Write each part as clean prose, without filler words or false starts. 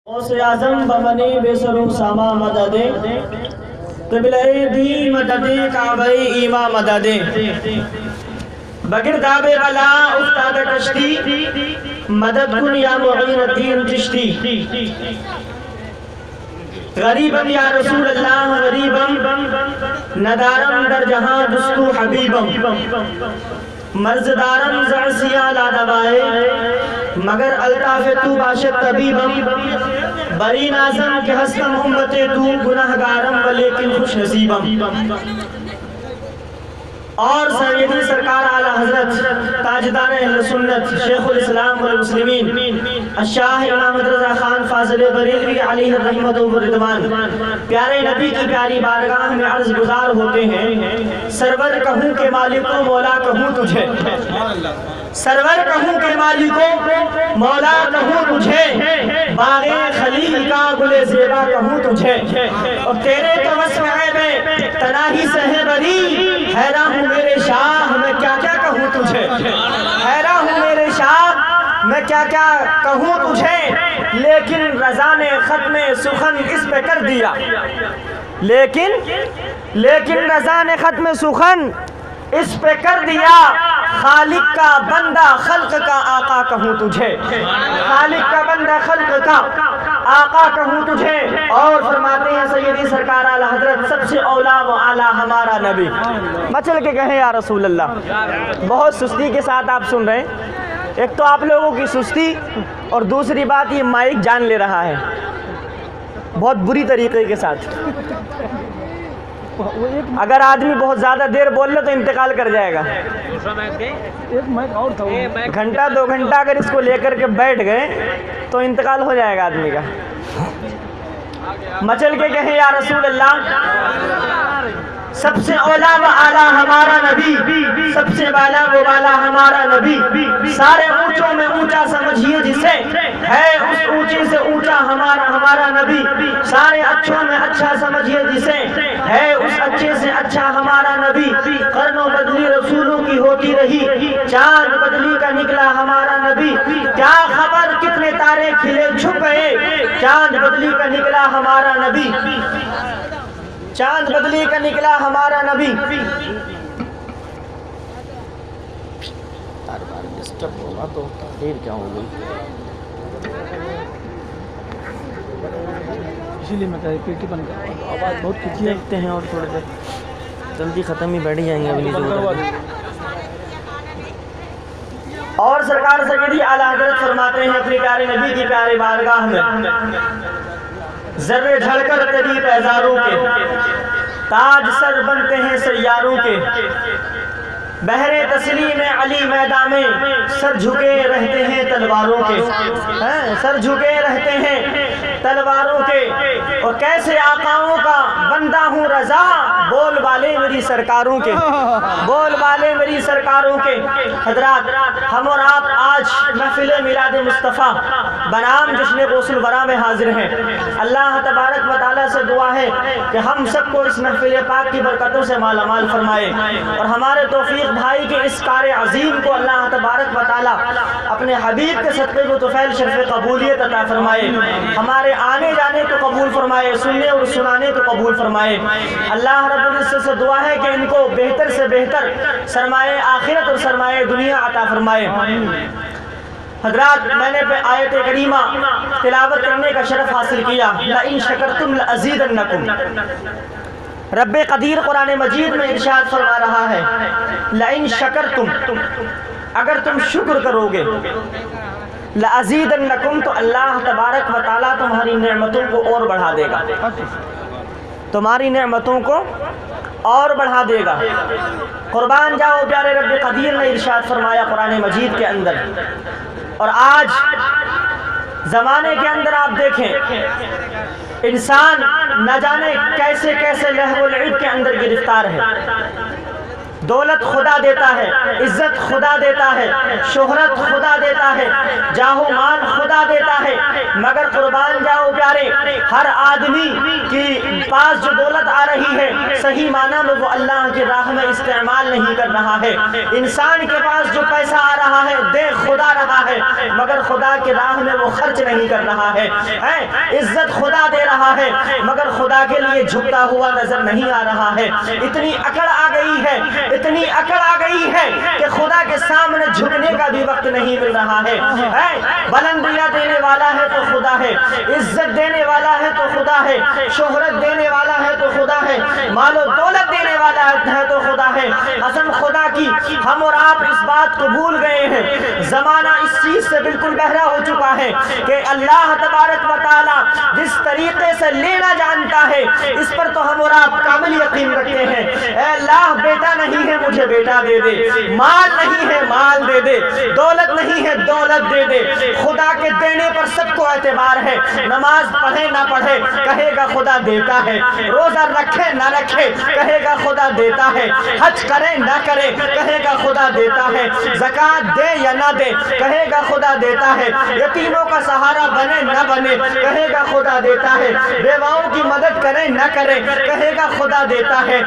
غوث اعظم بمنی بے سرو ساما مددے قبلہ دی مددے کعبہ ایما مددے بگرداب بلا افتاد کشتی مدد کن یا معین الدین چشتی غریبم یا رسول اللہ غریبم ندارم در جہاں دستو حبیبم مرزدارم زعسیاں لا دوائے مگر الطاف تو باشد طبیبم بری نازم کہ ہستم امت تو گناہگارم ولیکن خوش نصیبم اور سیدی سرکار اعلی حضرت تاجدار اہل سنت شیخ الاسلام والمسلمین الشاہ امام رضا خان فاضل بریلوی علیہ الرحمت والرضوان پیارے نبی کی پیاری بارگاہ میں عرض گزار ہوتے ہیں سرور کہوں کہ مالکو مولا کہوں تجھے سرور کہوں کہ مالکو مولا کہوں تجھے باغ خلیل کا گل زیبا کہوں تجھے اور تیرے تو وصف عیب تناہی سے ہے بری حیران ہوں میرے شاہ میں کیا کیا کہوں تجھے حیران ہوں میرے شاہ میں کیا کیا کہوں تجھے لیکن رضا نے ختم سخن اس پہ کر دیا لیکن رضا نے ختم سخن اس پہ کر دیا خالق کا بندہ خلق کا آقا کہوں تجھے خالق کا بندہ خلق کا آقا کہوں تجھے اور فرماتے ہیں سیدی سرکار اعلی حضرت سب سے اولا و اعلیٰ ہمارا نبی مچل کے کہیں یا رسول اللہ بہت سستی کے ساتھ آپ سن رہے ہیں ایک تو آپ لوگوں کی سستی اور دوسری بات یہ مائک جان لے رہا ہے بہت بری طریقے کے ساتھ اگر آدمی بہت زیادہ دیر بول لے تو انتقال کر جائے گا گھنٹہ دو گھنٹہ اگر اس کو لے کر کے بیٹھ گئے تو انتقال ہو جائے گا آدمی کا مچل کے کہیں یا رسول اللہ سب سے اولا و اعلیٰ ہمارا نبی سب سے بالا و بالا ہمارا نبی سارے اونچوں میں اونچا سمجھیے جسے ہے اس اونچے سے اونچا ہمارا نبی سارے اچھوں میں اچھا سمجھیے جسے ہے اس اچھے سے اچھا ہمارا نبی قرنوں بدلی رسولوں کی ہوتی رہی چاند بدلی کا نکلا ہمارا نبی کیا خبر کتنے تارے کھلے چھپ گئے چاند بدلی کا نکلا ہمارا نبی چاند بدلی کا نکلا ہمارا نبی ڈسٹرب ہوگا تو دیر کیا ہو گئی اسی لیے میں پیٹی بن کر آواز بہت کھینچی دیکھتے ہیں اور تھوڑے دیر جلدی ختم ہی بیٹھ جائیں گے اگلی اور سرکار سیدی اعلی حضرت فرماتے ہیں اپنے پیارے نبی کی پیارے بارگاہ میں ذرے جھڑ کر تیری پیزاروں کے تاج سر بنتے ہیں سیاروں کے بحر تسلیم علی میدان میں سر جھکے رہتے ہیں تلواروں کے سر جھکے رہتے ہیں تلواروں کے اور کیسے آقاؤں کا بندہ ہوں رضا بول والے میری سرکاروں کے بول والے میری سرکاروں کے حضرات ہم اور آپ آج محفل میلاد مصطفیٰ بنام جشن غوث الورا میں حاضر ہیں اللہ تبارک و تعالیٰ سے دعا ہے کہ ہم سب کو اس محفل پاک کی برکتوں سے مالا مال فرمائے اور ہمارے توفیق بھائی کے اس کار عظیم کو اللہ تبارک و تعالیٰ اپنے حبیب کے صدقے کو طفیل شرف قبولیت عطا فرمائے ہمارے آنے جانے کو قبول فرمائے سننے اور سنانے کو قبول فرمائے اللہ رب العزت سے دعا ہے کہ ان کو بہتر سے بہتر سرمایہ آخرت اور سرمایہ دنیا عطا فرمائے حضرات میں نے آیت کریمہ تلاوت کرنے کا شرف حاصل کیا لَإِن شَكَرْتُمْ لَأَزِيدَنَّكُمْ رب قدیر قرآن مجید میں ارشاد فرما رہا ہے لَإِن شَكَرْتُمْ اگر تم شکر کرو گے لَأَزِيدَنَّكُمْ تو اللہ تبارک و تعالیٰ تمہاری نعمتوں کو اور بڑھا دے گا تمہاری نعمتوں کو اور بڑھا دے گا قربان جاؤ پیارے رب قدیر نے ارشاد فرمایا قرآن مجید کے اندر اور آج زمانے کے اندر آپ دیکھیں انسان نہ جانے کیسے کیسے لہو و لعب کے اندر گرفتار ہے دولت خدا دیتا ہے، عزت خدا دیتا ہے، شہرت خدا دیتا ہے، جاہ و مال خدا دیتا ہے، مگر قربان جاؤ پیارے، ہر آدمی کی پاس جو دولت آ رہی ہے صحیح معنی میں وہ اللہ کی راہ میں استعمال نہیں کر رہا ہے۔ انسان کے پاس جو پیسہ آ رہا ہے دے خدا رہا ہے، مگر خدا کی راہ میں وہ خرچ نہیں کر رہا ہے۔ عزت خدا دے رہا ہے مگر خدا کے لیے جھکتا ہوا نظر نہیں آ رہا ہے۔ اتنی اکڑ آ گئی ہے، اتنی اکڑ آ گئی ہے کہ خدا کے سامنے جھکنے کا بھی وقت نہیں مل رہا ہے۔ بلندیاں دینے والا ہے تو خدا ہے، عزت دینے والا ہے تو خدا ہے، شہرت دینے والا ہے تو خدا ہے، مال و دولت دینے والا ہے تو خدا ہے۔ قسم خدا کی ہم اور آپ اس بات کو بھول گئے ہیں، زمانہ اس چیز سے بالکل بہرا ہو چکا ہے کہ اللہ تبارک و تعالی جس طریقے سے لینا جانتا ہے اس پر تو ہم اور آپ کامل یقین رکھتے ہیں۔ اے اللہ بیٹا نہیں ہے مجھے بیٹا دے دے، مال نہیں ہے مال دے دے، دولت نہیں ہے دولت دے دے۔ خدا کے دینے پر سب کو اعتبار ہے، نماز پڑھے نہ پڑھے کہے گا خدا دیتا ہے، روزہ رکھے نہ رکھے کہے گا خدا دیتا ہے، حج کرے نہ کرے کہے گا خدا دیتا ہے، زکوٰۃ دے یا نہ دے کہے گا خدا دیتا ہے، یتیموں کا سہارا بنے نہ بنے کہے گا خدا دیتا ہے، بیواؤں کی مدد کرے نہ کرے کہے گا خدا دیتا ہے،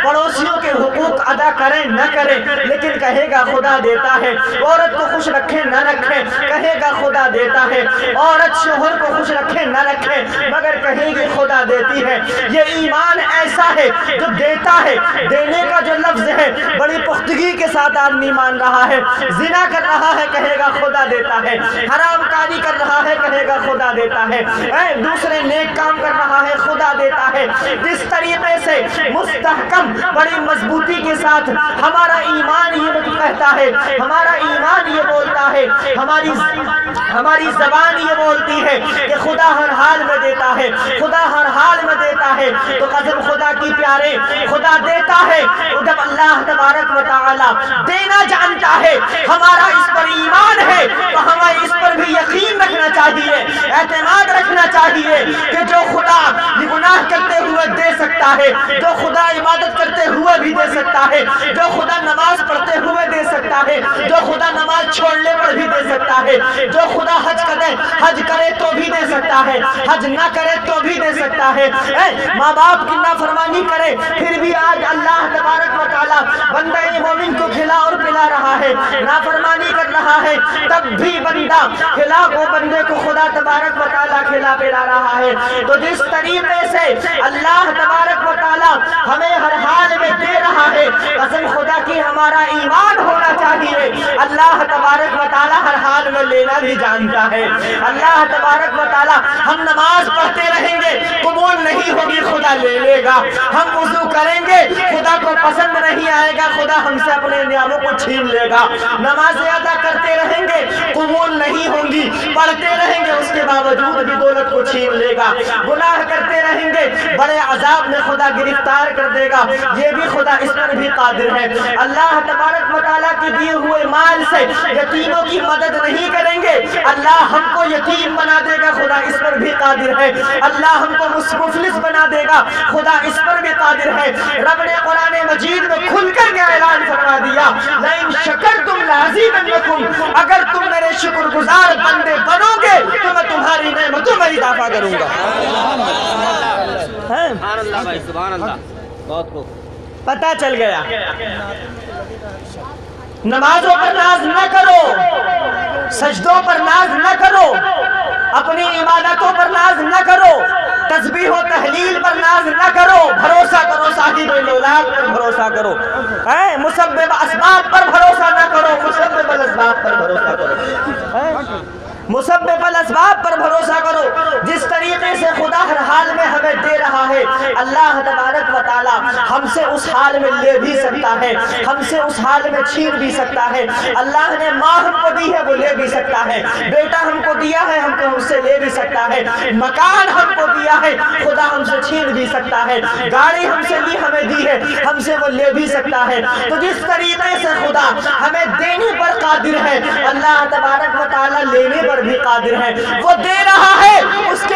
پڑوسیوں کے حقوق ادا کرے نہ کرے لیکن کہے گا خدا دیتا ہے، عورت کو خوش رکھے نہ رکھے کہے گا خدا دیتا ہے، عورت شوہر کو خوش رکھے نہ رکھے مگر کہے گی خدا دیتی ہے۔ یہ ایمان ایسا ہے جو دیتا ہے، دینے کا جو لفظ ہے بڑی پختگی کے ساتھ آدمی مان رہا ہے، زنا کر رہا ہے کہے گا خدا دیتا ہے، حرام کاری کر رہا ہے کہے گا خدا دیتا ہے، دوسرے نیک کام کر رہا ہے خدا دیتا ہے۔ جس طریقے سے مستحکم بڑی مضبوطی کے ساتھ ہمارا ایمان یہ کہتا ہے، ہمارا ایمان یہ بولتا ہے، ہماری زبان یہ بولتی ہے کہ خدا ہر حال میں دیتا ہے، خدا ہر حال میں دیتا ہے، تو قسم خدا کی پیارے خدا دیتا ہے۔ جب اللہ تبارک و تعالی دینا جانتا ہے، ہمارا اس پر ایمان ہے تو ہمیں اس پر بھی یقین رکھنا چاہیے، اعتماد رکھنا چاہیے کہ جو خدا گناہ کرتے ہوئے دے سکتا ہے، جو خدا عبادت کرتے ہوئے بھی دے سکتا ہے، جو خدا نماز پڑھتے ہوئے دے سکتا ہے، جو خدا نماز چھوڑنے پر بھی دے سکتا ہے، جو خدا حج کرے تو بھی دے سکتا ہے، حج نہ کرے تو بھی دے سکتا ہے، ماں باپ کی نافرمانی کرے پھر بھی آج اللہ تبارک و تعالی بندہ مومن کو کھلا اور پلا رہا ہے، نافرمانی کر رہا ہے تب بھی بندہ کھلا کو بندے کو خدا تبارک و تعالی کھلا پلا رہا ہے۔ تو جس طریقے سے اللہ تبارک و تعالی ہمیں ہر حال میں دے رہا ہے، قسم خدا کی ہمارا ایمان ہونا چاہیے اللہ تبارک و تعالی ہر حال میں لینا بھی جانتا ہے۔ اللہ تبارک و تعالی ہم نماز پڑھتے رہیں گے قبول نہیں ہوگی خدا لے لے گا، ہم وضو کریں گے خدا کو پسند نہیں آئے گا خدا ہم سے اپنے نعموں کو چھین لے گا، نمازیں ادا کرتے رہیں گے قبول نہیں ہوں گی، پڑھتے رہیں گے اس کے باوجود بھی دولت کو چھین لے گا، گناہ کرتے رہیں گے بڑے عذاب میں خدا گرفتار کر دے گا، یہ بھی خدا اس پر بھی قادر ہے۔ اللہ تبارک و تعالیٰ کے دیے ہوئے مال سے یتیموں کی مدد نہیں کریں گے، اللہ ہم کو یتیم بنا دے گا خدا اس پر بھی قادر ہے، اللہ ہم کو مفلس بنا دے گا خدا اس پر بھی قادر ہے۔ رب نے قرآن مجید میں کھل کر کے اعلان فرما دیا لَإِن شَكَرْتُمْ لَأَزِيدَنَّكُمْ، اگر تم میرے شکر گزار بندے بنو گے تو میں تمہاری نعمتوں میں اضافہ کروں گا۔ سبحان اللہ بھائی، سبحان اللہ، بہت خوب۔ پتہ چل گیا، نمازوں پر ناز نہ کرو، سجدوں پر ناز نہ کرو، اپنی عبادتوں پر ناز نہ کرو، تسبیح و تحلیل پر ناز نہ کرو، بھروسہ کرو صاحب الاولاد پر بھروسہ کرو، مسبب اسباب پر بھروسہ نہ کرو، مسبب الاسباب پر بھروسہ کرو، مسبب الاسباب پر بھروسہ کرو۔ جس طریقے سے خدا ہر حال میں ہمیں دے رہا ہے، اللہ تبارک و تعالی ہم سے اس حال میں لے بھی سکتا ہے، ہم سے اس حال میں چھین بھی سکتا ہے۔ اللہ نے ماں ہم کو دی ہے وہ لے بھی سکتا ہے، بیٹا ہم کو دیا ہے ہم کو ہم سے لے بھی سکتا ہے، مکان ہم کو دیا ہے خدا ہم سے چھین بھی سکتا ہے، گاڑی ہم سے لی ہمیں دی ہے ہم سے وہ لے بھی سکتا ہے۔ تو جس طریقے سے خدا ہمیں دینے پر قادر ہے، اللہ تبارک و تعالی لینے پر بھی قادر ہے، وہ دے رہا ہے اس کے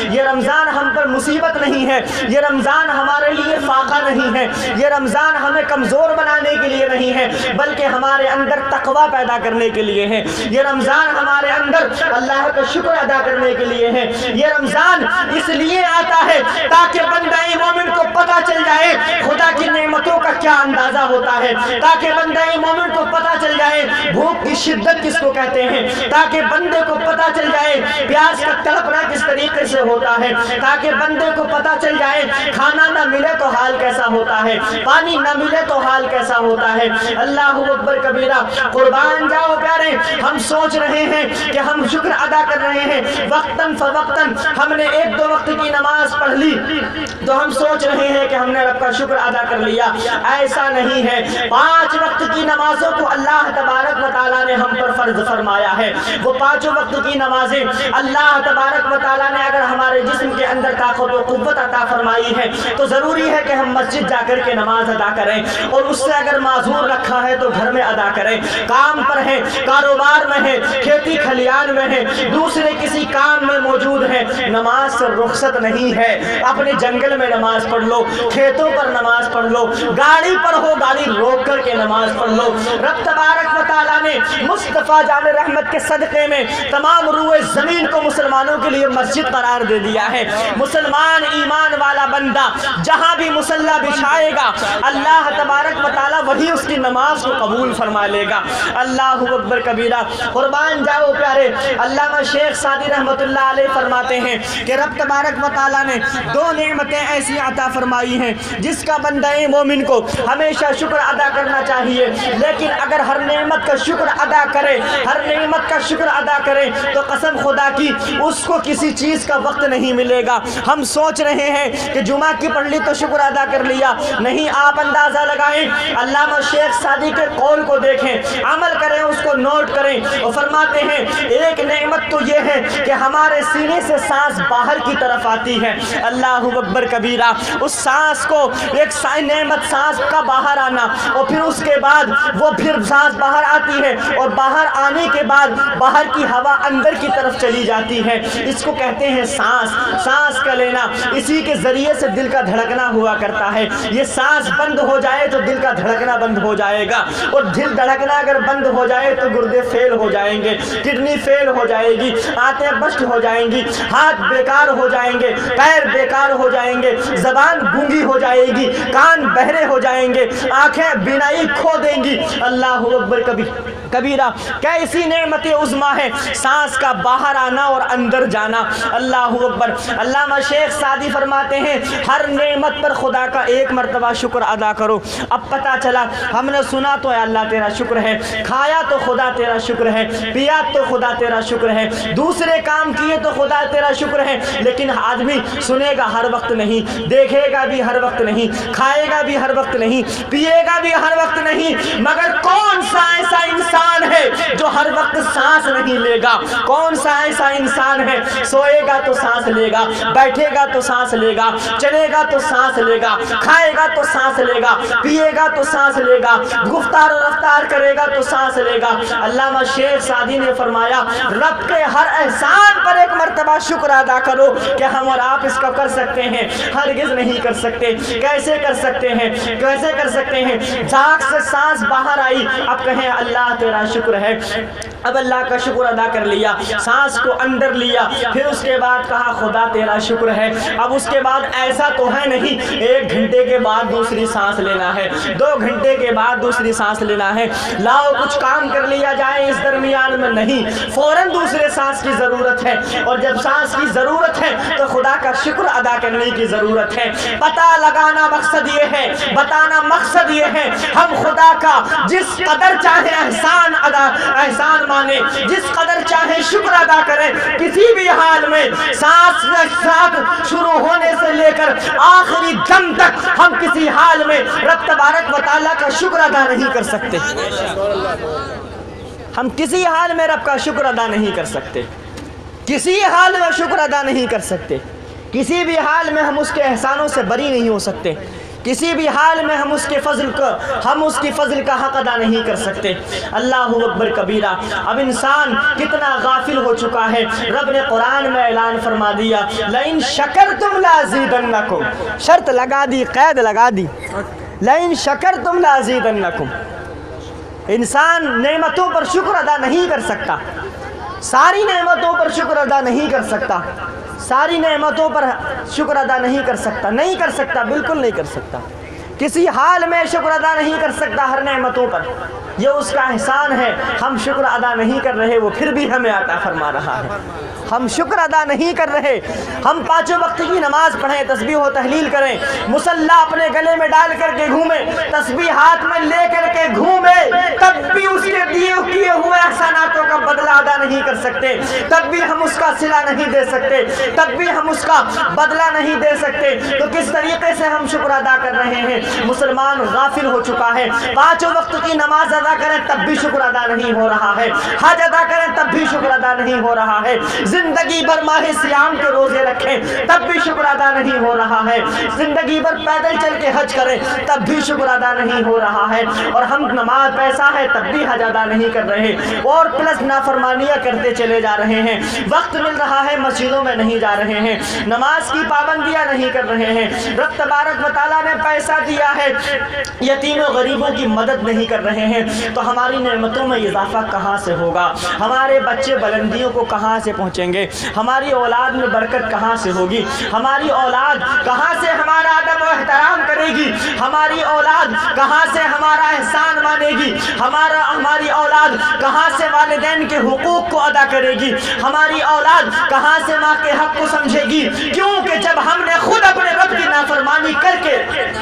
یہ رمضان ہم پر مصیبت نہیں ہے، یہ رمضان ہمارے لیے فاقہ نہیں ہے، یہ رمضان ہمیں کمزور بنانے کے لیے نہیں ہے، بلکہ ہمارے اندر تقوی پیدا کرنے کے لیے ہے۔ یہ رمضان ہمارے اندر اللہ کا شکر ادا کرنے کے لیے ہے۔ یہ رمضان اس لیے آتا ہے تاکہ بندہ مومن کو پتہ چل جائے خدا کی نعمتوں کا کیا اندازہ ہوتا ہے، تاکہ بندہ مومن کو پتہ چل جائے بھوک کی شدت کس کو کہتے ہیں، تاکہ بندے کو پتہ چل جائے پیاس کا تڑپنا کس طریقے سے ہوتا ہے، تاکہ بندے کو پتہ چل جائے کھانا نہ ملے تو حال کیسا ہوتا ہے، پانی نہ ملے تو حال کیسا ہوتا ہے۔ اللہ اکبر کبیرہ، قربان جاؤ پیارے، ہم سوچ رہے ہیں کہ ہم شکر ادا کر رہے ہیں، وقتاً فوقتاً ہم نے 1-2 وقت کی نماز پڑھ لی تو ہم سوچ رہے ہیں کہ ہم نے رب کا شکر ادا کر لیا۔ ایسا نہیں ہے، 5 وقت کی نمازوں کو اللہ تبارک و تعالیٰ نے ہم پر فرض فرمایا ہے۔ وہ 5 وقت کی نمازیں اللہ تبارک و تعالیٰ نے اگر ہمارے جسم کے اندر طاقت و قوت عطا فرمائی ہے تو ضروری ہے کہ ہم مسجد جا کر کے نماز ادا کریں، اور اس سے اگر معذور رکھا ہے تو گھر میں ادا کریں، کام پر ہے، کاروبار میں ہے، کھیتی کھلیان میں ہے، دوسرے کسی کام میں موجود ہے، نماز سے رخصت نہیں ہے۔ اپنے جنگل میں نماز پڑھ لو، کھیتوں پر نماز پڑھ لو، گاڑی پر ہو گاڑی روک کر کے نماز پڑھ لو۔ رب تبارک و تعالیٰ نے مصطفیٰ جان رحمت کے صدقے میں تمام روئے زمین کو مسلمانوں کے لیے مسجد قرار دے دیا ہے۔ مسلمان ایمان والا بندہ جہاں بھی مصلی بچھائے گا اللہ تبارک و تعالیٰ وہی اس کی نماز کو قبول فرما لے گا۔ اللہ اکبر کبیرہ، قربان جاؤ پیارے، علامہ شیخ سعدی رحمت اللہ علیہ فرماتے ہیں کہ رب تبارک و تعالیٰ نے 2 نعمتیں ایسی عطا فرمائی ہیں جس کا بندہ مومن کو ہمیشہ شکر ادا کرنا چاہیے، لیکن اگر ہر نعمت کا شکر ادا کرے، ہر نعمت کا شکر ادا کرے تو قسم خدا کی اس کو کسی چیز کا وقت نہیں ملے گا۔ ہم سوچ رہے ہیں کہ جمعہ کی پڑھ لی تو شکر ادا کر لیا، نہیں، آپ اندازہ لگائیں، علامہ شیخ سعدی کے قول کو دیکھیں، عمل کریں، اس کو نوٹ کریں۔ وہ فرماتے ہیں ایک نعمت تو یہ ہے کہ ہمارے سینے سے سانس باہر کی طرف آتی ہے، اللہ اکبر کبیرہ، اس سانس کو ایک نعمت سانس کا باہر آنا، اور پھر اس کے بعد وہ پھر سانس باہر آتی ہے، اور باہر آنے کے بعد باہر کی ہوا اندر کی طرف چلی جاتی ہے، اس کو کہتے ہیں سانس کا لینا۔ اسی کے ذریعے سے دل کا دھڑکنا ہوا کرتا ہے، یہ سانس بند ہو جائے تو دل کا دھڑکنا بند ہو جائے گا، اور دل دھڑکنا اگر بند ہو جائے تو گردے فیل ہو جائیں گے، کڈنی فیل ہو جائے گی، آنتیں بشٹ ہو جائیں گی، ہاتھ بیکار ہو جائیں گے، پیر بیکار ہو جائیں گے، زبان گونگی ہو جائے گی، کان بہرے ہو جائیں گے، آنکھیں بینائی کھو دیں گی۔ اللہ اکبر کبیرہ، کیسی نعمت عظمیٰ ہے سانس کا باہر آنا اور اندر جانا، اللہ اکبر۔ علامہ شیخ سعدی فرماتے ہیں ہر نعمت پر خدا کا ایک مرتبہ شکر ادا کرو۔ اب پتا چلا، ہم نے سنا تو اللہ تیرا شکر ہے، کھایا تو خدا تیرا شکر ہے، پیا تو خدا تیرا شکر ہے، دوسرے کام کیے تو خدا تیرا شکر ہے، لیکن آدمی سنے گا ہر وقت نہیں، دیکھے گا بھی ہر وقت نہیں، کھائے گا بھی ہر وقت نہیں، پیے گا بھی ہر وقت نہیں، مگر کون سا ایسا انسان ہے جو ہر وقت سانس نہیں لے گا؟ کون سا ایسا انسان ہے سوئے گا تو سانس لے گا، بیٹھے گا تو سانس لے گا، چلے گا تو سانس لے گا، کھائے گا تو سانس لے گا، پیے گا تو سانس لے گا، گفتار و رفتار کرے گا تو سانس لے گا۔ علامہ شیخ سعدی نے فرمایا رب کے ہر احسان پر ایک مرتبہ شکر ادا کرو کہ ہم اور آپ اس کا کر سکتے ہیں، ہرگز نہیں کر سکتے۔ کیسے کر سکتے ہیں؟ کیسے کر سکتے ہیں؟ جھاگ سے سانس باہر آئی، اب کہیں اللہ تیرا شکر ہے، اب اللہ کا شکر ادا کر لیا، سانس کو اندر لیا، پھر اس کے بعد کہا خدا تیرا شکر ہے۔ اب اس کے بعد ایسا تو ہے نہیں 1 گھنٹے کے بعد دوسری سانس لینا ہے، 2 گھنٹے کے بعد دوسری سانس لینا ہے، لاؤ کچھ کام کر لیا جائے اس درمیان میں، نہیں، فوراً دوسرے سانس کی ضرورت ہے، اور جب سانس کی ضرورت ہے تو خدا کا شکر ادا کرنے کی ضرورت ہے۔ پتہ لگانا مقصد یہ ہے، بتانا مقصد یہ ہے، ہم خدا کا جس قدر چاہے احسان مانے، جس قدر چاہے شکر ادا کریں، کسی بھی حال میں سانس شروع ہونے سے لے کر آخری دم تک ہم کسی حال میں رب تبارک و تعالیٰ کا شکر ادا نہیں کر سکتے۔ ہم کسی حال میں رب کا شکر ادا نہیں کر سکتے، کسی حال میں شکر ادا نہیں کر سکتے، کسی بھی حال میں ہم اس کے احسانوں سے بری نہیں ہو سکتے، کسی بھی حال میں ہم اس کی فضل کا حق ادا نہیں کر سکتے۔ اللہ اکبر کبیرہ۔ اب انسان کتنا غافل ہو ہو چکا ہے۔ رب نے قرآن میں اعلان فرما دیا لئن شکرتم لازیدنکم، شرط لگا دی، قید لگا دی، لئن شکرتم لازیدنکم۔ انسان نعمتوں پر شکر ادا نہیں کر سکتا، ساری نعمتوں پر شکر ادا نہیں کر سکتا، ساری نعمتوں پر شکر ادا نہیں کر سکتا، نہیں کر سکتا، بالکل نہیں کر سکتا، کسی حال میں شکر ادا نہیں کر سکتا ہر نعمتوں پر، یہ اس کا احسان ہے۔ ہم شکر ادا نہیں کر رہے، وہ پھر بھی ہمیں عطا فرما رہا ہے۔ ہم شکر ادا نہیں کر رہے، ہم پانچوں وقت کی نماز پڑھیں، تسبیح و تحلیل کریں، مصلی اپنے گلے میں ڈال کر کے گھومیں، تسبیح ہاتھ میں لے کر کے گھومیں، تب بھی اس کے کیے ہوئے احساناتوں کا بدلہ ادا نہیں کر سکتے، تب بھی ہم اس کا صلہ نہیں دے سکتے، تب بھی ہم اس کا بدلہ نہیں دے سکتے، تو کس طریقے سے ہم شکر ادا کر رہے ہیں؟ مسلمان غافل ہو چکا ہے۔ پانچوں وقت کی نماز ادا کریں تب بھی شکر ادا نہیں ہو رہا ہے، حج ادا کریں تب بھی شکر ادا نہیں ہو رہا ہے، زندگی بھر ماہ سیام کے روزے رکھیں تب بھی شکر ادا نہیں ہو رہا ہے، زندگی بھر پیدل چل کے حج کریں تب بھی شکر ادا نہیں ہو رہا ہے، اور ہم نماز پیسہ ہے تب بھی حج ادا نہیں کر رہے، اور پلس نافرمانیاں کرتے چلے جا رہے ہیں۔ وقت مل رہا ہے مسجدوں میں نہیں جا رہے ہیں، نماز کی پابندیاں نہیں کر رہے ہیں، رب تبارک و تعالیٰ نے پیسہ دیا ہے، یتیم و غریبوں کی مدد نہیں کر رہے ہیں، تو ہماری نعمتوں میں اضافہ کہاں سے ہوگا؟ ہمارے بچے بلندیوں کو کہاں سے پہنچیں گے؟ ہماری اولاد میں برکت کہاں سے ہوگی؟ ہماری اولاد کہاں سے ہمارا ادب و احترام کرے گی؟ ہماری اولاد کہاں سے ہمارا احسان مانے گی؟ ہماری اولاد کہاں سے والدین کے حقوق کو ادا کرے گی؟ ہماری اولاد کہاں سے ماں کے حق کو سمجھے گی؟ کیونکہ جب ہم نے خود اپنے رب کی نافرمانی کر کے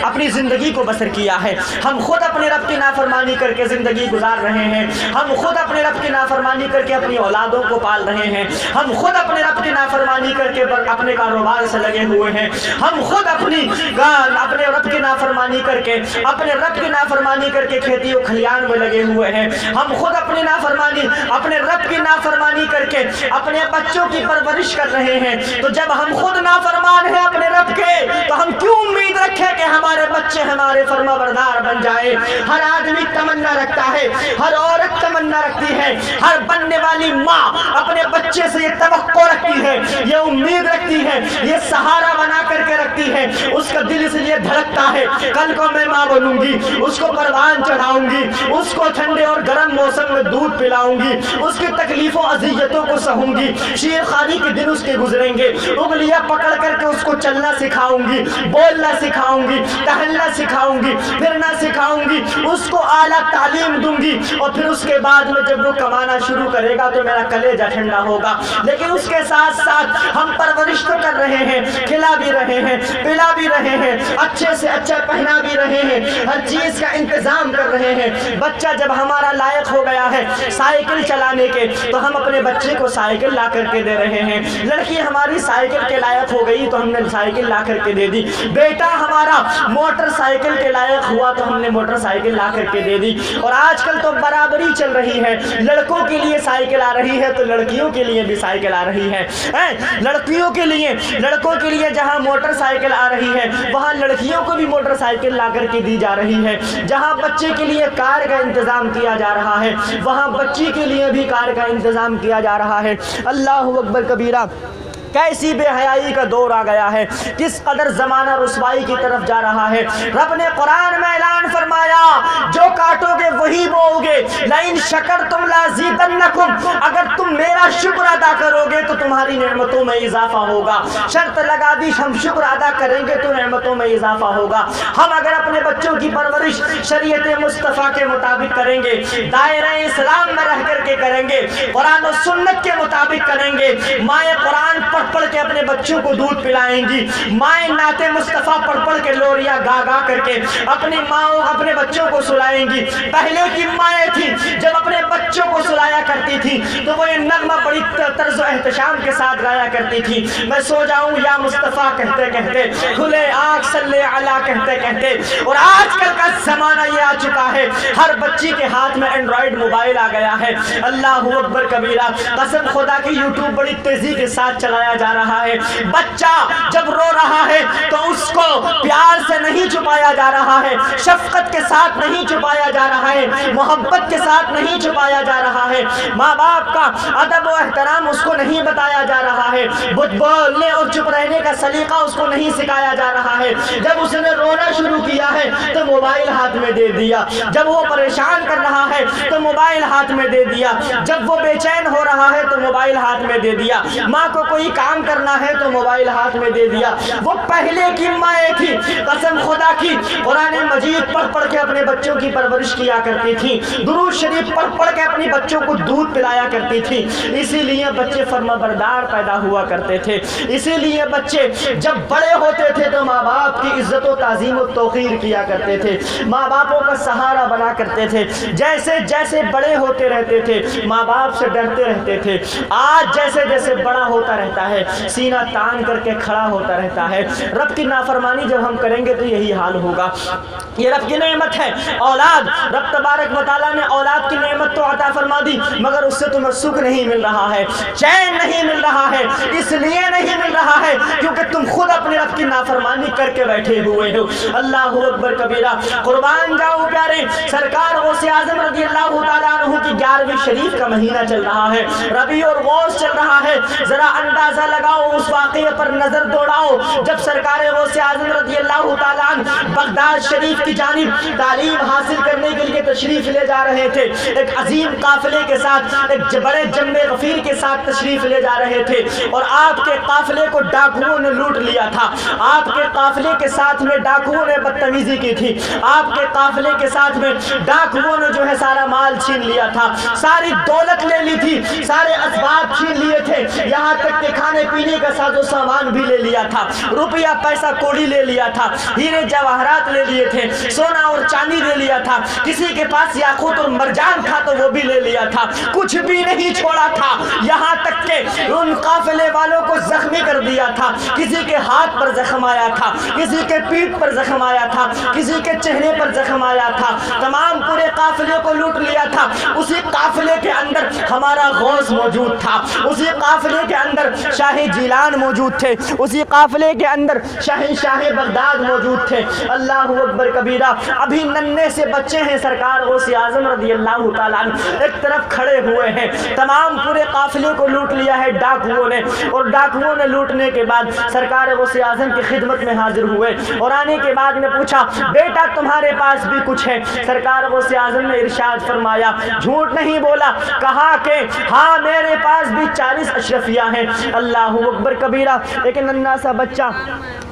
اپنی زندگی کو بسر کیا ہے، ہم خود اپنے رب کی نافرمانی کر کے زندگی گزار رہے ہیں، ہم خود اپنے رب کی نافرمانی کر کے اپنی اولادوں کو پال رہے ہیں، ہم خود اپنے رب کی نافرمانی کر کے اپنے کاروبار سے لگے ہوئے ہیں، ہم خود اپنے رب کی نافرمانی کر کے کھیتی و کھلیان میں لگے ہوئے ہیں، ہم خود اپنے رب کی نافرمانی کر کے اپنے بچوں کی پرورش کر رہے ہیں، تو جب ہم خود نافرمان ہیں اپنے رب کے تو ہم کیوں امید رکھیں کہ ہمارے بچے ہمارے فرما بردار بن جائے؟ ہر آدمی تمنا رکھتا ہے، ہر عورت تمنا رکھتی ہے، ہر بننے والی ماں اپنے بچے سے یہ توقع رکھتی ہے، یہ امید رکھتی ہے، یہ سہارا بنا کر کے رکھتی ہے، اس کا دل اس لیے دھڑکتا ہے کل کو میں ماں بنوں گی، اس کو پروان چڑھاؤں گی، اس کو ٹھنڈے اور گرم موسم میں دودھ پلاؤں گی، اس کی تکلیفوں اذیتوں کو سہوں گی، شیر خانی کے دن اس کے گزریں گے، انگلیاں پکڑ کر کے اس کو چلنا سکھاؤں گی، بولنا سکھاؤں گی، ٹہلنا سکھاؤں گی، پھرنا سکھاؤں گی، اس کو اعلیٰ تعلیم دوں گی، اور پھر اس کے بعد میں جب وہ کمانا شروع کرے گا تو میرا کلیجہ ٹھنڈا ہوگا۔ لیکن اس کے ساتھ ساتھ ہم پرورش تو کر رہے ہیں، کھلا بھی رہے ہیں، پلا بھی رہے ہیں، اچھے سے اچھا پہنا بھی رہے ہیں، ہر چیز کا انتظام کر رہے ہیں۔ بچہ جب ہمارا لائق ہو گیا ہے سائیکل چلانے کے تو ہم اپنے بچے کو سائیکل لا کر کے دے رہے ہیں، لڑکی ہماری سائیکل کے لائق ہو گئی تو ہم نے سائیکل لا کر کے دے دی، بیٹا ہمارا موٹر سائیکل کے لائق ہوا تو ہم نے موٹر سائیکل لا کر کے دے دی۔ اور آج کل تو برابری چل رہی ہے، لڑکوں کے لیے سائیکل آ رہی ہے تو لڑکیوں کے لیے بھی سائیکل آ رہی ہے، لڑکوں کے لیے جہاں موٹر سائیکل آ رہی ہے وہاں لڑکیوں کو بھی موٹر سائیکل لا کر کے دی جا رہی ہے، جہاں بچے کے لیے کار کا انتظام کیا جا رہا ہے وہاں بچی کے لیے بھی کار کا انتظام کیا جا رہا ہے۔ اللہ اکبر کبیرہ، کیسی بے حیائی کا دور آ گیا ہے، کس قدر زمانہ رسوائی کی طرف جا رہا ہے۔ رب نے قرآن میں اعلان فرمایا جو کاٹو گے وہی بوؤ گے، لئن شکرتم لازیدنکم، اگر تم میرا شکر ادا کرو گے تو تمہاری نعمتوں میں اضافہ ہوگا۔ شرط لگا دی ہم شکر ادا کریں گے تو نعمتوں میں اضافہ ہوگا۔ ہم اگر اپنے بچوں کی پرورش شریعت مصطفیٰ کے مطابق کریں گے، دائرہ اسلام میں رہ کر کے کریں گے، قرآن و سنت کے مطابق کریں گے، مائیں قرآن پڑھ کے اپنے بچوں کو دودھ پلائیں گی، مائیں نعت مصطفیٰ پڑھ کے لوریاں گا کر کے اپنے بچوں کو سلائیں گی۔ پہلے کی مائیں تھی جب اپنے بچوں کو سلایا کرتی تھی تو وہ یہ نغمہ بڑی طرز و احتشام کے ساتھ گایا کرتی تھی، میں سو جاؤں یا مصطفیٰ کہتے کہتے، کھلے آنکھ صلی علی کہتے کہتے۔ اور آج کل کا زمانہ یہ آ چکا ہے ہر بچی کے ہاتھ میں اینڈرائیڈ موبائل آ گیا ہے۔ اللہ اکبر کبیرہ، قسم خدا کی یوٹیوب بڑی تیزی کے ساتھ چلا چھپایا جا رہا ہے. بچہ جب رو رہا ہے تو اس کو پیار سے نہیں چھپایا جا رہا ہے, شفقت کے ساتھ نہیں چھپایا جا رہا ہے, محبت کے ساتھ نہیں چھپایا جا رہا ہے. ماں باپ کا ادب و احترام اس کو نہیں بتایا جا رہا ہے, بولنے اور چپ رہنے کا سلیقہ اس کو نہیں سکھایا جا رہا ہے. جب اس نے رونا شروع کیا ہے تو موبائل ہاتھ میں دے دیا, جب وہ پریشان کر رہا ہے تو موبائل ہاتھ میں دے دیا, جب وہ بے چین ہو رہا ہے تو موبائل ہاتھ میں دے دیا, ماں کو کوئی کام کرنا ہے تو موبائل ہاتھ میں دے دیا. وہ پہلے کی مائیں تھی, قسم خدا کی قرآن مجید پڑھ پڑھ کے اپنے بچوں کی پرورش کیا کرتی تھی, درود شریف پڑھ پڑھ کے اپنی بچوں کو دودھ پلایا کرتی تھی. اسی لیے بچے فرما بردار پیدا ہوا کرتے تھے. اسی لیے بچے جب بڑے ہوتے تھے تو ماں باپ کی عزت و تعظیم و توقیر کیا کرتے تھے, ماں باپوں کا سہارا بنا کرتے تھے. جیسے جیسے بڑے ہوتے رہتے تھے ماں باپ سے ڈرتے رہتے تھے. آج جیسے جیسے بڑا ہوتا رہتا ہے سینہ تان کر کے کھڑا ہوتا رہتا ہے. رب کی نافرمانی جب ہم کریں گے تو یہی حال ہوگا. یہ رب کی نعمت ہے اولاد. رب تبارک و تعالیٰ نے اولاد کی نعمت تو عطا فرما دی, مگر اس سے تمہیں سکھ نہیں مل رہا ہے, چین نہیں مل رہا ہے. اس لیے نہیں مل رہا ہے کیونکہ تم خود اپنے رب کی نافرمانی کر کے بیٹھے ہوئے ہو. اللہ اکبر کبیرہ. قربان جاؤ پیارے, سرکار غوث اعظم رضی اللہ تعالیٰ عنہ کی 11ویں شریف کا مہینہ چل رہا ہے, ربیع الغوث چل رہا ہے. ذرا اندازہ لگاؤ, اس واقعے پر نظر دوڑاؤ جب سرکار غوث اعظم رضی اللہ تعالیٰ عنہ بغداد شریف کی جانب تعلیم حاصل کرنے کے لیے تشریف لے جا رہے تھے. ایک عظیم قافلے کے ساتھ, ایک بڑے جم غفیر کے ساتھ تشریف لے جا رہے تھے, اور آپ کے قافلے کو ڈاکوؤں نے لوٹ لیا تھا. آپ کے قافلے کے ساتھ میں ڈاکوؤں نے بدتمیزی کی تھی. آپ کے قافلے کے ساتھ میں ڈاکوؤں نے جو ہے سارا مال چھین لیا تھا, ساری دولت لے لی تھی, سارے اسباب چھین لیے تھے, یہاں تک کہ کھانے پینے کا ساز و سامان بھی لے لیا تھا, روپیہ پیسہ کوڑی لے لیا تھا, ہیرے جواہرات لے لیے تھے, سونا اور چاندی لے لیا تھا, کسی کے پاس یاقوت اور مرجان تھا تو وہ بھی لے لیا تھا, کچھ بھی نہیں چھوڑا تھا. یہاں تک کہ ان قافلے والوں کو زخمی کر دیا تھا. کسی کے ہاتھ پر زخم آیا تھا, کسی کے پیٹھ پر زخم آیا تھا, کسی کے چہرے پر زخم آیا تھا. تمام پورے قافلے کو لوٹ لیا تھا. اسی قافلے کے اندر ہمارا غوث موجود تھا, اسی قافلے کے اندر شاہ جیلان موجود تھے, اسی قافلے کے اندر شاہ بغداد موجود تھے. اللہ اکبر کبیرہ. ابھی ننھے سے بچے ہیں, سرکار غوث اعظم رضی اللہ تعالیٰ عنہ ایک طرف کھڑے ہوئے ہیں. تمام پورے قافلے کو لوٹ لیا ہے ڈاکوؤں نے, اور ڈاکوؤں نے لوٹنے کے بعد سرکار غوث اعظم کی خدمت میں حاضر ہوئے, اور آنے کے بعد نے پوچھا بیٹا تمہارے پاس بھی کچھ ہے؟ سرکار غوث اعظم نے ارشاد فرمایا, جھوٹ نہیں بولا, کہا کہ ہاں میرے پاس بھی 40 اشرفیہ ہیں. اللہ اکبر کبیرہ. ایک ننھا سا بچہ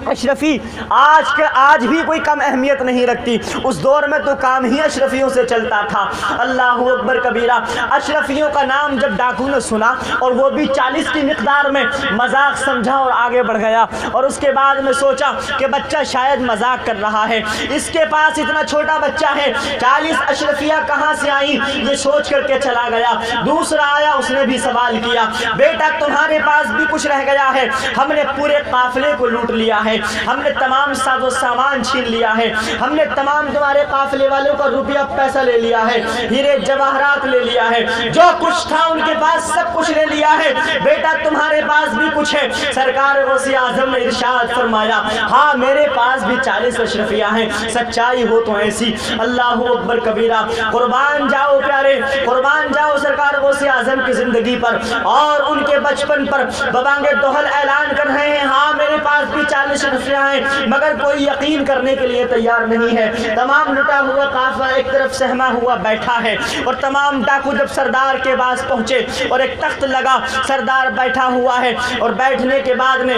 اشرفی آج بھی کوئی کم اہمیت نہیں رکھتی, اس دور میں تو کام ہی اشرفیوں سے چلتا تھا. اللہ اکبر کبیرہ. اشرفیوں کا نام جب ڈاکو نے سنا, اور وہ بھی 40 کی مقدار میں, مذاق سمجھا اور آگے بڑھ گیا, اور اس کے بعد میں سوچا کہ بچہ شاید مذاق کر رہا ہے, اس کے پاس اتنا چھوٹا بچہ ہے, 40 اشرفیہ کہاں سے آئیں, یہ سوچ کر کے چلا گیا. دوسرا آیا, اس نے بھی سوال کیا, بیٹا تمہارے پاس بھی کچھ رہ گیا ہے؟ ہم نے پورے قافلے کو لوٹ لیا ہے, ہم نے تمام ساز و سامان چھین لیا ہے, ہم نے تمام تمہارے قافلے والوں کا روپیہ پیسہ لے لیا ہے, ہیرے جواہرات لے لیا ہے, جو کچھ تھا ان کے پاس سب کچھ لے لیا ہے. بیٹا تمہارے پاس بھی کچھ ہے؟ سرکار غوث اعظم نے ارشاد فرمایا, ہاں میرے پاس بھی 40 اشرفیہ ہیں. سچائی ہو تو ایسی. اللہ اکبر کبیرہ. قربان جاؤ پیارے, قربان جاؤ سرکار غوث اعظم کی زندگی پر اور ان کے بچپن پر. ببانگ دوحل اعلان کر رہے ہیں, ہاں میرے پاس بھی 40 اشرفیہ ہیں, مگر کوئی یقین کرنے کے لیے تیار نہیں ہے. تمام لٹا ہوا قافلہ ایک طرف سہما ہوا بیٹھا ہے, اور تمام ڈاکو جب سردار کے پاس پہنچے اور ایک تخت لگا, سردار بیٹھا ہوا ہے, اور بیٹھنے کے بعد نے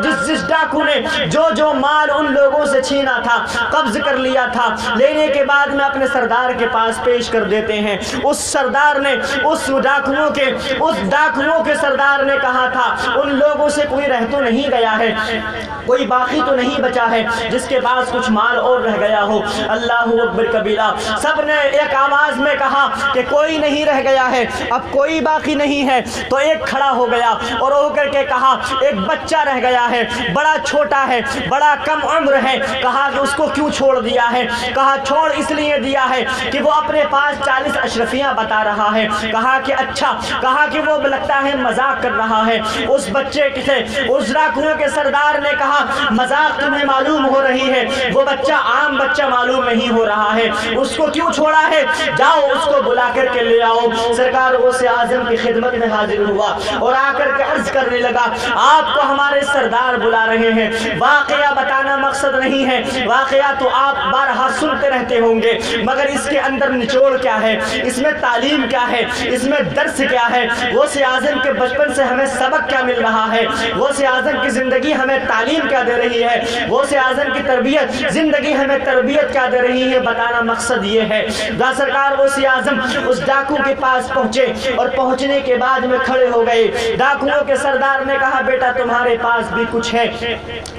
جس ڈاکو نے جو مال ان لوگوں سے چھینا تھا, قبض کر لیا تھا, لینے کے بعد میں اپنے سردار کے پاس پیش کر دیتے ہیں. اس سردار نے اس ڈاکوؤں کے سردار نے کہا تھا, ان لوگوں سے کوئی رہ تو نہیں گیا ہے؟ کوئی باقی تو نہیں بچا ہے جس کے پاس کچھ مال اور رہ گیا ہو۔ اللہ اکبر کبیرہ۔ سب نے ایک آواز میں کہا کہ کوئی نہیں رہ گیا ہے، اب کوئی باقی نہیں ہے۔ تو ایک کھڑا ہو گیا اور ہو کر کے کہا ایک بچہ رہ گیا ہے، بڑا چھوٹا ہے، بڑا کم عمر ہے۔ کہا کہ اس کو کیوں چھوڑ دیا ہے؟ کہا چھوڑ اس لیے دیا ہے کہ وہ اپنے پاس 40 اشرفیاں بتا رہا ہے۔ کہا کہ اچھا، کہا کہ وہ لگتا ہے مذاق کر رہا ہے۔ اس بچے سے اس ڈاکوؤں کے سردار نے کہا مذاق تمہیں معلوم ہو رہی ہے، وہ بچہ عام بچہ معلوم نہیں ہو رہا ہے، اس کو کیوں چھوڑا ہے؟ جاؤ اس کو بلا کر کے لے آؤ۔ سرکار غوث اعظم کی خدمت میں حاضر ہوا اور آ کر کے عرض کرنے لگا آپ کو ہمارے سردار بلا رہے ہیں۔ واقعہ بتانا مقصد نہیں ہے، واقعہ تو آپ بارہا سنتے رہتے ہوں گے، مگر اس کے اندر نچوڑ کیا ہے، اس میں تعلیم کیا ہے، اس میں درس کیا ہے، غوث اعظم کے بچپن سے ہمیں سبق کیا مل رہا ہے، غوث اعظم کی زندگی ہمیں تعلیم کیا دے رہی ہے، غوث اعظم کی تربیت زندگی ہمیں تربیت کیا دے رہی ہے، بتانا مقصد یہ ہے۔ سرکار غوث اعظم اس ڈاکو کے پاس پہنچے اور پہنچنے کے بعد میں کھڑے ہو گئے۔ ڈاکوؤں کے سردار نے کہا بیٹا تمہارے پاس بھی کچھ ہے؟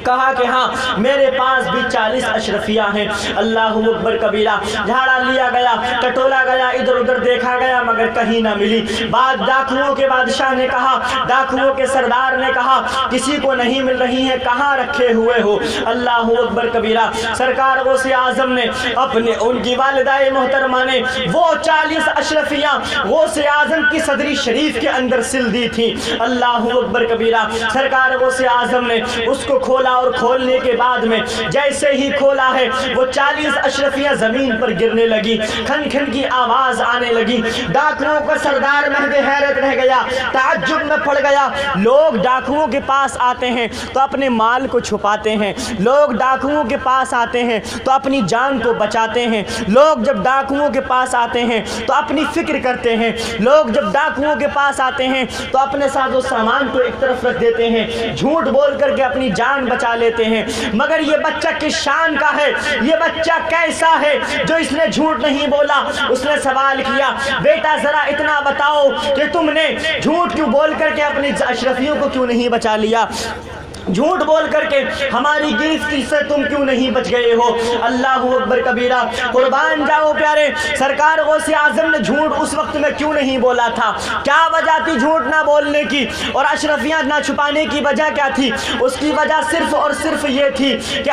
کہا کہ ہاں میرے پاس بھی 40 اشرفیاں ہیں۔ اللہ اکبر کبیرہ۔ جھاڑا لیا گیا، ٹٹولا گیا، ادھر ادھر دیکھا گیا مگر کہیں نہ ملی۔ بعد ڈاکوؤں کے بادشاہ نے کہا، ڈاکوؤں کے سردار نے کہا کسی کو نہیں مل رہی ہیں، کہاں رکھے ہوئے ہو؟ اللہ اکبر کبیرہ۔ سرکار غوث اعظم نے اپنے ان کی والدہ محترمہ نے وہ 40 اشرفیاں غوث اعظم کی صدری شریف کے اندر سل دی تھی۔ اللہ اکبر کبیرہ۔ سرکار غوث اعظم نے اس کو کھولا اور کھولنے کے بعد میں جیسے ہی کھولا ہے وہ 40 اشرفیاں زمین پر گرنے لگی، کھن کھن کی آواز آنے لگی۔ ڈاکوؤں کا سردار مہد حیرت رہ گیا، تعجب میں پڑ گیا۔ لوگ ڈاکوؤں کے پاس آتے ہیں تو اپنے مال کو چھپاتے ہیں، لوگ ڈاکوؤں کے پاس آتے ہیں تو اپنی جان کو بچاتے ہیں، لوگ جب ڈاکوؤں کے پاس آتے ہیں تو اپنی فکر کرتے ہیں، لوگ جب ڈاکوؤں کے پاس آتے ہیں تو اپنے ساز و سامان کو ایک طرف رکھ دیتے ہیں، جھوٹ بول کر کے اپنی جان بچا لیتے ہیں۔ مگر یہ بچہ کس شان کا ہے، یہ بچہ کیسا ہے جو اس نے جھوٹ نہیں بولا؟ اس نے سوال کیا بیٹا ذرا اتنا بتاؤ کہ تم نے جھوٹ کیوں بول کر کے اپنی اشرفیوں کو کیوں نہیں بچا لیا؟ جھوٹ بول کر کے ہماری گرفتی سے تم کیوں نہیں بچ گئے ہو؟ اللہ اکبر کبیرہ۔ قربان جاؤ پیارے، سرکار غوث اعظم نے جھوٹ اس وقت میں کیوں نہیں بولا تھا؟ کیا وجہ تھی جھوٹ نہ بولنے کی اور اشرفیاں نہ چھپانے کی؟ وجہ کیا تھی؟ اس کی وجہ صرف اور صرف یہ تھی کہ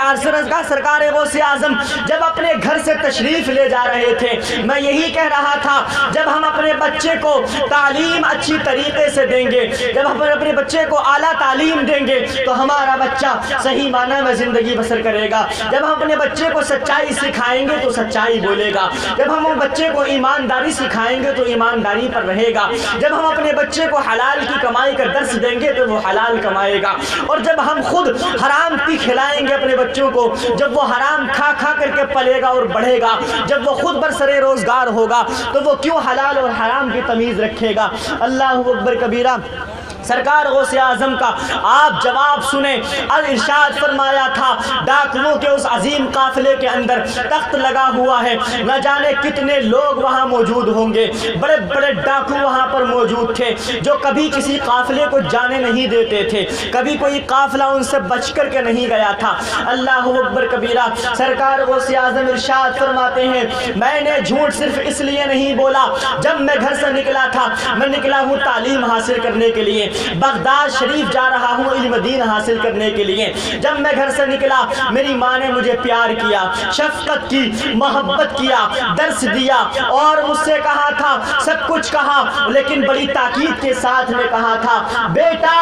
سرکار غوث اعظم جب اپنے گھر سے تشریف لے جا رہے تھے، میں یہی کہہ رہا تھا جب ہم اپنے بچے کو تعلیم اچھی طریقے سے دیں گے، جب ہم اپنے بچے کو اعلیٰ تعلیم دیں گے تو ہمارا بچہ صحیح معنی میں زندگی بسر کرے گا۔ جب ہم اپنے بچے کو سچائی سکھائیں گے تو سچائی بولے گا، جب ہم بچے کو ایمانداری سکھائیں گے تو ایمانداری پر رہے گا، جب ہم اپنے بچے کو حلال کی کمائی کا درس دیں گے تو وہ حلال کمائے گا، اور جب ہم خود حرام کی کھلائیں گے اپنے بچوں کو، جب وہ حرام کھا کھا کر کے پلے گا اور بڑھے گا، جب وہ خود برسر روزگار ہوگا تو وہ کیوں حلال اور حرام کی تمیز رکھے گا؟ اللہ اکبر کبیرہ۔ سرکار غوث اعظم کا آپ جواب سنیں۔ ارشاد فرمایا تھا ڈاکوؤں کے اس عظیم قافلے کے اندر تخت لگا ہوا ہے، نہ جانے کتنے لوگ وہاں موجود ہوں گے، بڑے بڑے ڈاکو وہاں پر موجود تھے جو کبھی کسی قافلے کو جانے نہیں دیتے تھے، کبھی کوئی قافلہ ان سے بچ کر کے نہیں گیا تھا۔ اللہ اکبر کبیرہ۔ سرکار غوث اعظم ارشاد فرماتے ہیں میں نے جھوٹ صرف اس لیے نہیں بولا، جب میں گھر سے نکلا تھا میں نکلا ہوں تعلیم حاصل کرنے کے لیے، بغداد شریف جا رہا ہوں علم دین حاصل کرنے کے لیے۔ جب میں گھر سے نکلا میری ماں نے مجھے پیار کیا، شفقت کی، محبت کیا، درس دیا اور مجھ سے کہا تھا سب کچھ کہا، لیکن بڑی تاکید کے ساتھ نے کہا تھا بیٹا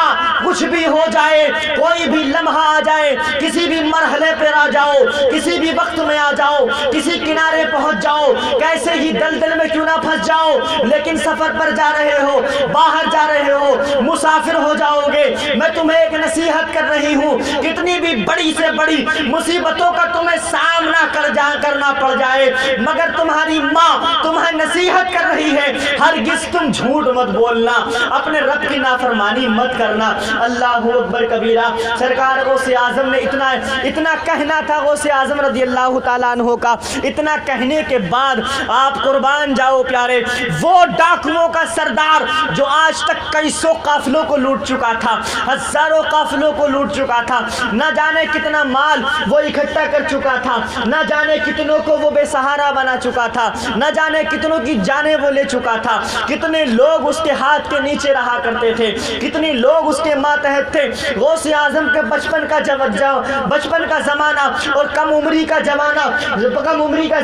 کچھ بھی ہو جائے، کوئی بھی لمحہ آ جائے، کسی بھی مرحلے پر آ جاؤ، کسی بھی وقت میں آ جاؤ، کسی کنارے پہنچ جاؤ، کیسے ہی دلدل میں کیوں نہ پھنس جاؤ، لیکن سفر پر جا رہے ہو، باہر جا رہے ہو، مسافر ہو جاؤ گے، میں تمہیں ایک نصیحت کر رہی ہوں، کتنی بھی بڑی سے بڑی مصیبتوں کا تمہیں سامنا کرنا پڑ جائے، مگر تمہاری ماں تمہیں نصیحت کر رہی ہے ہرگز تم جھوٹ مت بولنا، اپنے رب کی نافرمانی مت کرنا، اللہ اکبر کبیرہ۔ سرکار غوث اعظم نے اتنا کہنا تھا غوث اعظم رضی اللہ تعالیٰ عنہ کا، اتنا کہنے کے بعد آپ قربان جاؤ پیارے، وہ ڈاکوؤں کا سردار جو آج تک کئی سو قافلوں کو لوٹ چکا تھا، ہزاروں قافلوں کو لوٹ چکا تھا، نہ جانے کتنا مال وہ اکٹھا کر چکا تھا، نہ جانے کتنوں کو وہ بے سہارا بنا چکا تھا، نہ جانے کتنوں کی جانیں وہ لے چکا تھا، کتنے لوگ اس کے ہاتھ کے نیچے رہا کرتے تھے، کتنے لوگ اس کے ماتحت تھے۔ غوث اعظم کے بچپن کا زمانہ اور کم عمری کا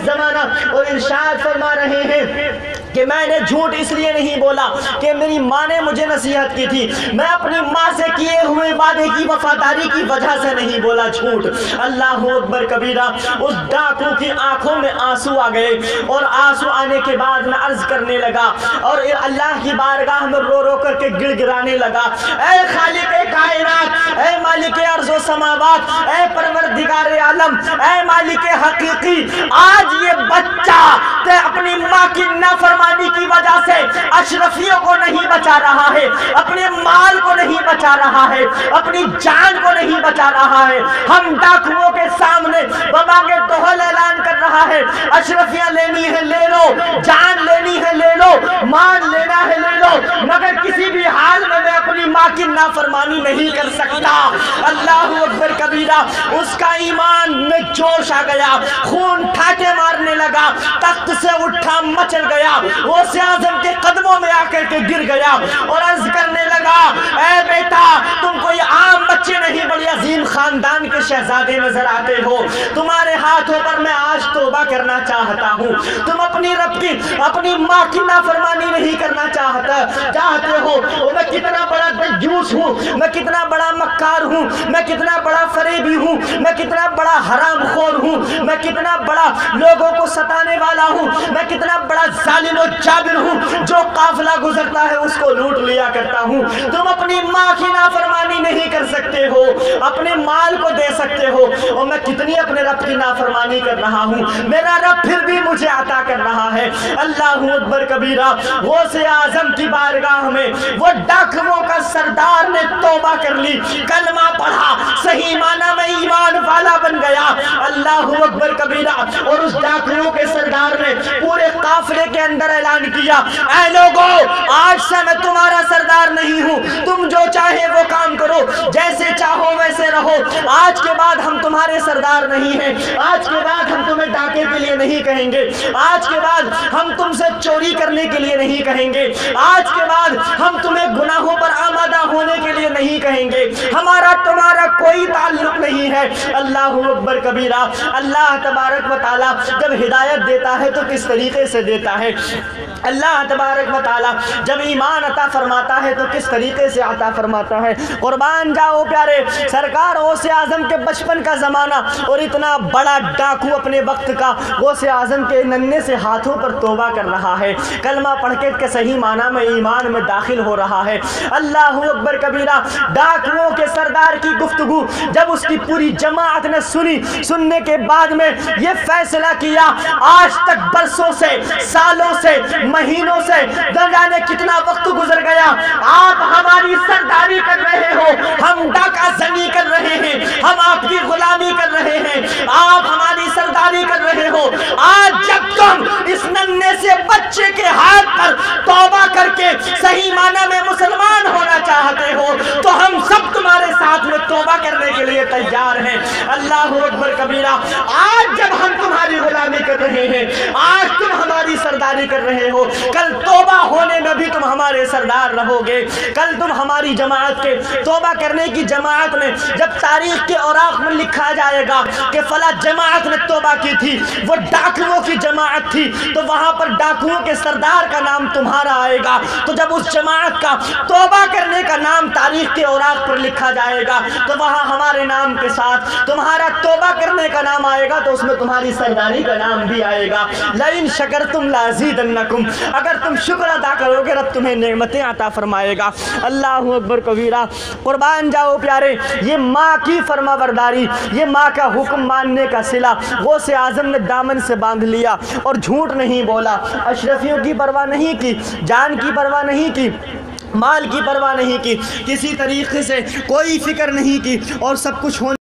زمانہ اور ارشاد فرما رہے ہیں کہ میں نے جھوٹ اس لیے نہیں بولا کہ میری ماں نے مجھے نصیحت کی تھی، میں اپنی ماں سے کیے ہوئے وعدے کی وفاداری کی وجہ سے نہیں بولا جھوٹ۔ اللہ اکبر کبیرہ۔ اس ڈاکو کی آنکھوں میں آنسو آ گئے اور آنسو آنے کے بعد میں عرض کرنے لگا اور اللہ کی بارگاہ میں رو رو کر کے گڑ گڑانے لگا، اے خالق کائنات، اے مالک ارض و سماوات، اے پروردگار عالم، اے مالک حقیقی، آج یہ بچہ اپنی ماں کی نافرمانی کی وجہ سے اشرفیوں کو نہیں بچا رہا ہے، اپنے مال کو نہیں بچا رہا ہے، اپنی جان کو نہیں بچا رہا ہے، ہم ڈاکوؤں کے سامنے بابا کے دوہل اعلان کر رہا ہے، اشرفیاں لینی ہے لے لو، جان لینی ہے لے لو، مان لینا ہے لے لو، مگر کسی بھی حال میں اپنی ماں کی نافرمانی نہیں کر سکتا۔ اللہ اکبر کبیرہ۔ اس کا ایمان میں جوش آ گیا، خون ٹھاٹے مارنے لگا، تخت سے اٹھا مچل گیا، غوث اعظم کے قدموں میں آ کر کے گر گیا اور عرض کرنے لگا، اے بیٹا تم کوئی عام بچے نہیں، بڑی عظیم خاندان کے شہزادے نظر آتے ہو، تمہارے ہاتھوں پر میں آج توبہ کرنا چاہتا ہوں، تم اپنی رب کی اپنی ماں کی نافرمانی نہیں کرنا چاہتے ہو، میں کتنا بڑا دجوس ہوں، میں کتنا بڑا مکار ہوں، میں کتنا بڑا فریبی ہوں، میں کتنا بڑا حرام خور ہوں، میں کتنا بڑا لوگوں کو ستانے والا ہوں، میں کتنا بڑا ظالم و جابر ہوں، جو قافلہ گزرتا ہے اس کو لوٹ لیا کرتا ہوں، تم اپنی ماں کی نافرمانی نہیں کر سکتے ہو، اپنے مال کو دے سکتے ہو، اور میں کتنی اپنے رب کی نافرمانی کر رہا ہوں، میرا رب پھر بھی مجھے عطا کر رہا ہے۔ اللہ اکبر کبیرہ۔ غوث اعظم کی بارگاہ میں وہ ڈاکوؤں کا سردار نے توبہ کر لی، کلمہ پڑھا، صحیح معنی میں ایمان والا بن گیا۔ اللہ اکبر کبیرہ۔ اور اس ڈاکوؤں کے سردار نے پورے قافلے کے اندر اعلان کیا، اے لوگو آج سے میں تمہارا سردار نہیں ہوں، تم جو چاہے وہ کام کرو، جیسے چاہو ویسے رہو، آج کے بعد ہم تمہارے سردار نہیں ہیں، آج کے بعد ہم تمہیں ڈاکے کے لیے نہیں کہیں گے، آج کے بعد ہم تم سے چوری کرنے کے لیے نہیں کہیں گے، آج کے بعد ہم تمہیں گناہوں پر آمادہ ہونے کے لیے نہیں کہیں گے، ہمارا تمہارا کوئی تعلق نہیں ہے۔ اللہ اکبر کبیرہ۔ اللہ تبارک و تعالیٰ جب ہدایت دیتا ہے تو کس طریقے سے دیتا ہے، اللہ تبارک و تعالیٰ جب ایمان عطا فرماتا ہے تو کس طریقے سے عطا فرماتا ہے۔ قربان جاؤ پیارے، سرکار غوث اعظم کے بچپن کا زمانہ اور اتنا بڑا ڈاکو اپنے وقت کا غوث اعظم کے ننھے سے ہاتھوں پر توبہ کر رہا ہے، کلمہ پڑھ کے صحیح معنی میں ایمان میں داخل ہو رہا ہے۔ اللہ اکبر کبیرہ۔ ڈاکوؤں کے سردار کی گفتگو جب اس کی پوری جماعت نے سننے کے بعد میں یہ فیصلہ کیا، آج تک برسوں سے، سالوں سے، مہینوں سے، نہ جانے کتنا وقت گزر گیا، آپ ہماری سرداری کر رہے ہو، ہم ڈاکہ زنی کر رہے ہیں، ہم آپ کی غلامی کر رہے ہیں، آپ ہماری سرداری کر رہے ہو، آج جب تم اس ننھے سے بچے کے ہاتھ پر توبہ کر کے صحیح معنی میں مسلمان ہونا چاہتے ہو تو ہم سب تمہارے ساتھ میں توبہ کرنے کے لیے تیار ہیں۔ اللہ اکبر کبیرہ۔ آج جب ہم تمہاری غلامی کر رہے ہیں، آج تم ہماری سرداری کر رہے ہو، کل توبہ ہونے میں بھی تم ہمارے سردار رہو گے، کل تم ہماری جماعت کے توبہ کرنے کی جماعت میں جب تاریخ کے اوراق میں لکھا جائے گا کہ فلاں جماعت نے توبہ کی تھی، وہ ڈاکوؤں کی جماعت تھی، تو وہاں پر ڈاکوؤں کے سردار کا نام تمہارا آئے گا، تو جب اس جماعت کا توبہ کرنے کا نام تاریخ کے اوراق پر لکھا جائے گا تو وہاں ہمارے نام کے ساتھ تمہارا توبہ کرنے کا نام آئے گا، تو اس میں تمہاری سرداری کا نام بھی آئے گا۔ لئن شکرتم لازیدنکم، اگر تم شکر ادا کرو گے رب تمہیں نعمتیں عطا فرمائے گا۔ اللہ اکبر کبیرہ۔ قربان جاؤ پیارے، یہ ماں کی فرما برداری، یہ ماں کا حکم ماننے کا صلہ غوث اعظم نے دامن سے باندھ لیا اور جھوٹ نہیں بولا، اشرفیوں کی پرواہ نہیں کی، جان کی پرواہ نہیں کی، مال کی پرواہ نہیں کی، کسی طریقے سے کوئی فکر نہیں کی، اور سب کچھ ہونے